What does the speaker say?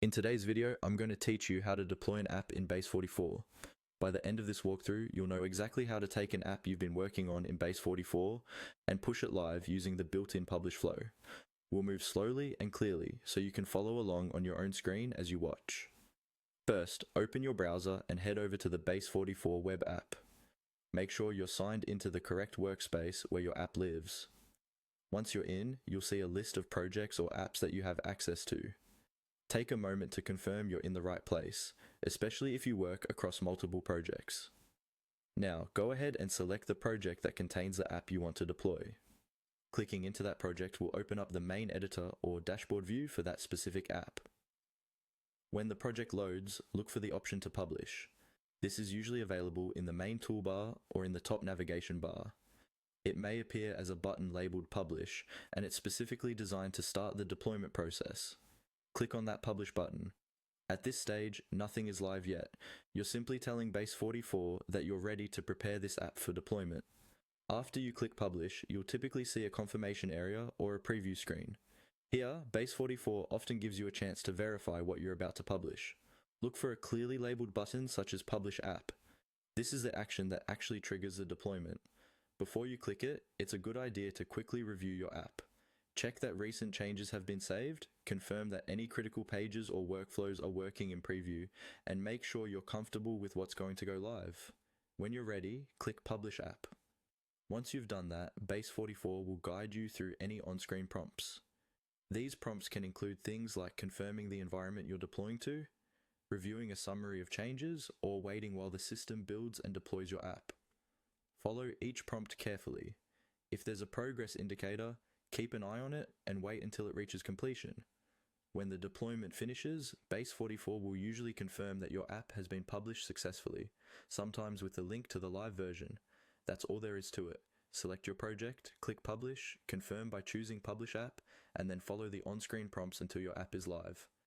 In today's video, I'm going to teach you how to deploy an app in Base44. By the end of this walkthrough, you'll know exactly how to take an app you've been working on in Base44 and push it live using the built-in publish flow. We'll move slowly and clearly so you can follow along on your own screen as you watch. First, open your browser and head over to the Base44 web app. Make sure you're signed into the correct workspace where your app lives. Once you're in, you'll see a list of projects or apps that you have access to. Take a moment to confirm you're in the right place, especially if you work across multiple projects. Now, go ahead and select the project that contains the app you want to deploy. Clicking into that project will open up the main editor or dashboard view for that specific app. When the project loads, look for the option to publish. This is usually available in the main toolbar or in the top navigation bar. It may appear as a button labeled Publish, and it's specifically designed to start the deployment process. Click on that Publish button. At this stage, nothing is live yet. You're simply telling Base44 that you're ready to prepare this app for deployment. After you click Publish, you'll typically see a confirmation area or a preview screen. Here, Base44 often gives you a chance to verify what you're about to publish. Look for a clearly labeled button such as Publish App. This is the action that actually triggers the deployment. Before you click it, it's a good idea to quickly review your app. Check that recent changes have been saved, confirm that any critical pages or workflows are working in preview, and make sure you're comfortable with what's going to go live. When you're ready, click Publish App. Once you've done that, Base44 will guide you through any on-screen prompts. These prompts can include things like confirming the environment you're deploying to, reviewing a summary of changes, or waiting while the system builds and deploys your app. Follow each prompt carefully. If there's a progress indicator, keep an eye on it and wait until it reaches completion. When the deployment finishes, Base44 will usually confirm that your app has been published successfully, sometimes with a link to the live version. That's all there is to it. Select your project, click Publish, confirm by choosing Publish App, and then follow the on-screen prompts until your app is live.